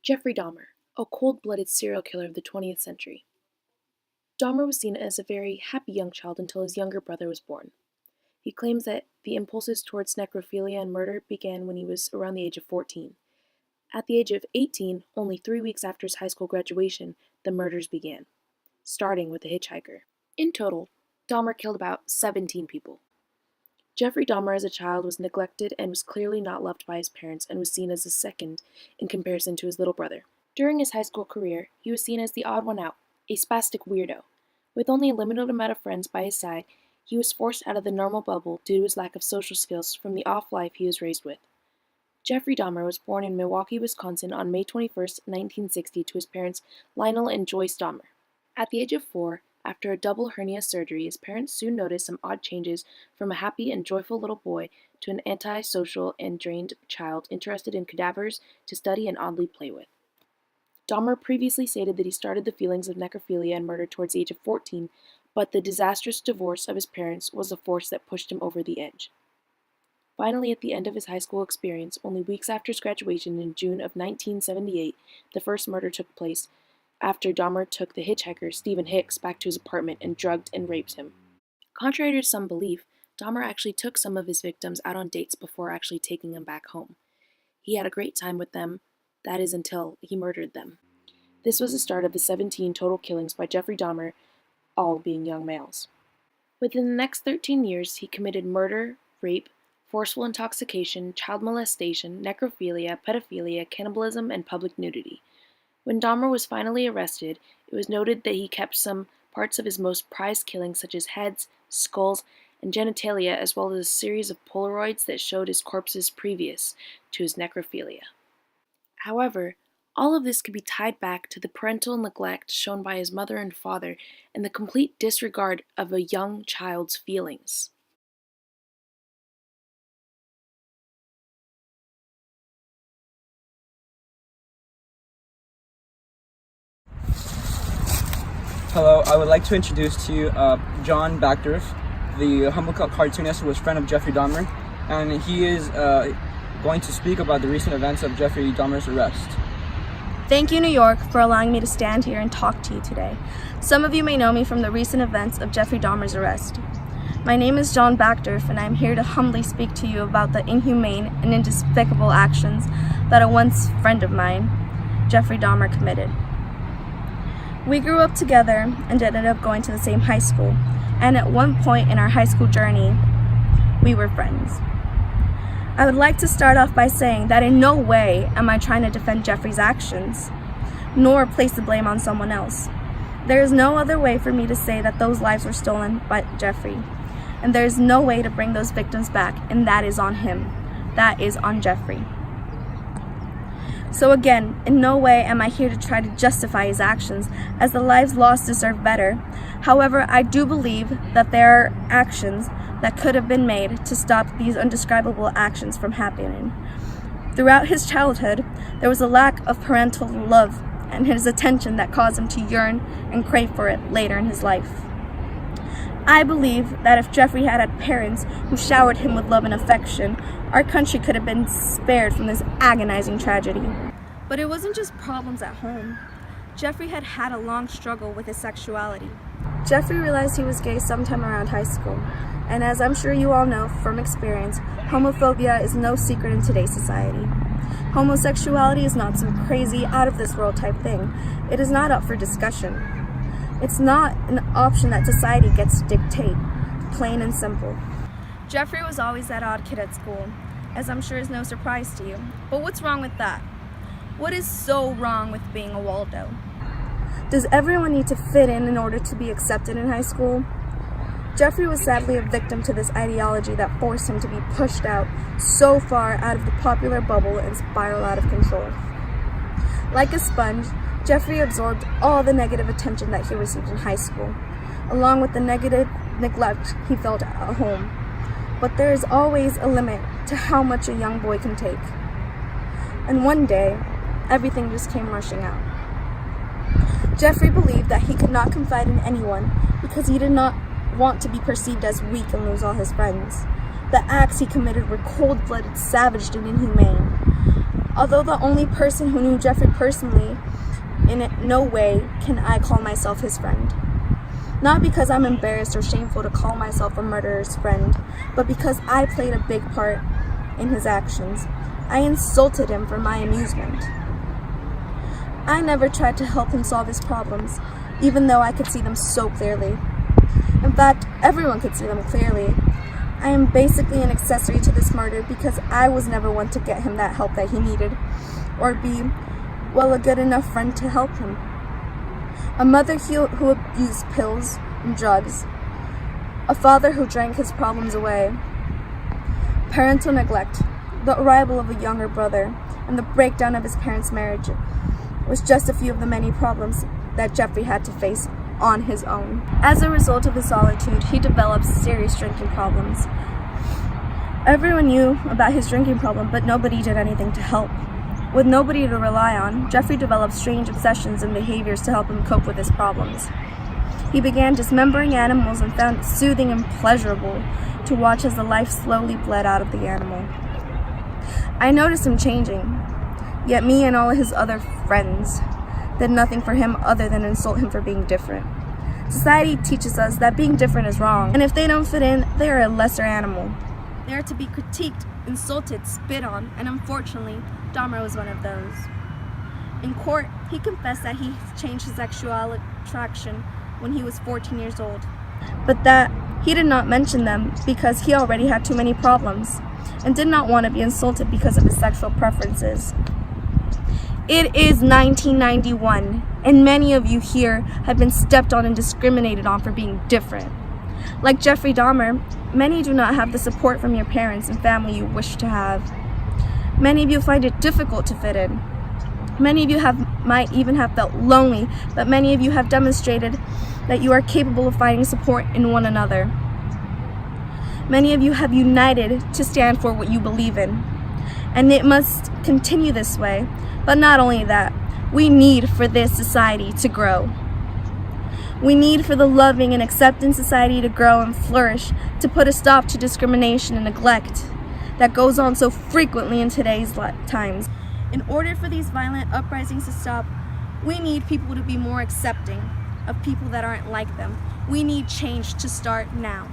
Jeffrey Dahmer, a cold-blooded serial killer of the 20th century. Dahmer was seen as a very happy young child until his younger brother was born. He claims that the impulses towards necrophilia and murder began when he was around the age of 14. At the age of 18, only 3 weeks after his high school graduation, the murders began, starting with a hitchhiker. In total, Dahmer killed about 17 people. Jeffrey Dahmer as a child was neglected and was clearly not loved by his parents and was seen as a second in comparison to his little brother. During his high school career, he was seen as the odd one out, a spastic weirdo. With only a limited amount of friends by his side, he was forced out of the normal bubble due to his lack of social skills from the off life he was raised with. Jeffrey Dahmer was born in Milwaukee, Wisconsin on May 21, 1960 to his parents Lionel and Joyce Dahmer. At the age of 4, after a double hernia surgery, his parents soon noticed some odd changes from a happy and joyful little boy to an antisocial and drained child interested in cadavers to study and oddly play with. Dahmer previously stated that he started the feelings of necrophilia and murder towards the age of 14, but the disastrous divorce of his parents was a force that pushed him over the edge. Finally, at the end of his high school experience, only weeks after his graduation in June of 1978, the first murder took place after Dahmer took the hitchhiker Stephen Hicks back to his apartment and drugged and raped him. Contrary to some belief, Dahmer actually took some of his victims out on dates before actually taking them back home. He had a great time with them, that is until he murdered them. This was the start of the 17 total killings by Jeffrey Dahmer, all being young males. Within the next 13 years, he committed murder, rape, forceful intoxication, child molestation, necrophilia, pedophilia, cannibalism, and public nudity. When Dahmer was finally arrested, it was noted that he kept some parts of his most prized killings, such as heads, skulls, and genitalia, as well as a series of Polaroids that showed his corpses previous to his necrophilia. However, all of this could be tied back to the parental neglect shown by his mother and father and the complete disregard of a young child's feelings. Hello, I would like to introduce to you John Backdorf, the humble cartoonist who was a friend of Jeffrey Dahmer, and he is going to speak about the recent events of Jeffrey Dahmer's arrest. Thank you, New York, for allowing me to stand here and talk to you today. Some of you may know me from the recent events of Jeffrey Dahmer's arrest. My name is John Backdorf, and I am here to humbly speak to you about the inhumane and despicable actions that a once friend of mine, Jeffrey Dahmer, committed. We grew up together and ended up going to the same high school, and at one point in our high school journey, we were friends. I would like to start off by saying that in no way am I trying to defend Jeffrey's actions, nor place the blame on someone else. There is no other way for me to say that those lives were stolen by Jeffrey, and there is no way to bring those victims back, and that is on him. That is on Jeffrey. So again, in no way am I here to try to justify his actions, as the lives lost deserve better. However, I do believe that there are actions that could have been made to stop these undescribable actions from happening. Throughout his childhood, there was a lack of parental love and his attention that caused him to yearn and crave for it later in his life. I believe that if Jeffrey had parents who showered him with love and affection, our country could have been spared from this agonizing tragedy. But it wasn't just problems at home. Jeffrey had had a long struggle with his sexuality. Jeffrey realized he was gay sometime around high school, and as I'm sure you all know from experience, homophobia is no secret in today's society. Homosexuality is not some crazy, out-of-this-world type thing. It is not up for discussion. It's not an option that society gets to dictate, plain and simple. Jeffrey was always that odd kid at school, as I'm sure is no surprise to you. But what's wrong with that? What is so wrong with being a Waldo? Does everyone need to fit in order to be accepted in high school? Jeffrey was sadly a victim to this ideology that forced him to be pushed out so far out of the popular bubble and spiral out of control. Like a sponge, Jeffrey absorbed all the negative attention that he received in high school, along with the negative neglect he felt at home. But there is always a limit to how much a young boy can take. And one day, everything just came rushing out. Jeffrey believed that he could not confide in anyone because he did not want to be perceived as weak and lose all his friends. The acts he committed were cold-blooded, savage, and inhumane. Although the only person who knew Jeffrey personally, in no way can I call myself his friend. Not because I'm embarrassed or shameful to call myself a murderer's friend, but because I played a big part in his actions. I insulted him for my amusement. I never tried to help him solve his problems, even though I could see them so clearly. In fact, everyone could see them clearly. I am basically an accessory to this murder because I was never one to get him that help that he needed, or be, well, a good enough friend to help him. A mother who abused pills and drugs. A father who drank his problems away. Parental neglect, the arrival of a younger brother, and the breakdown of his parents' marriage was just a few of the many problems that Jeffrey had to face on his own. As a result of his solitude, he developed serious drinking problems. Everyone knew about his drinking problem, but nobody did anything to help. With nobody to rely on, Jeffrey developed strange obsessions and behaviors to help him cope with his problems. He began dismembering animals and found it soothing and pleasurable to watch as the life slowly bled out of the animal. I noticed him changing, yet me and all of his other friends did nothing for him other than insult him for being different. Society teaches us that being different is wrong, and if they don't fit in, they are a lesser animal. They are to be critiqued, insulted, spit on, and unfortunately, Dahmer was one of those. In court, he confessed that he changed his sexual attraction when he was 14 years old, but that he did not mention them because he already had too many problems and did not want to be insulted because of his sexual preferences. It is 1991, and many of you here have been stepped on and discriminated on for being different. Like Jeffrey Dahmer, many do not have the support from your parents and family you wish to have. Many of you find it difficult to fit in. Many of you might even have felt lonely, but many of you have demonstrated that you are capable of finding support in one another. Many of you have united to stand for what you believe in, and it must continue this way. But not only that, we need for this society to grow. We need for the loving and accepting society to grow and flourish, to put a stop to discrimination and neglect that goes on so frequently in today's times. In order for these violent uprisings to stop, we need people to be more accepting of people that aren't like them. We need change to start now.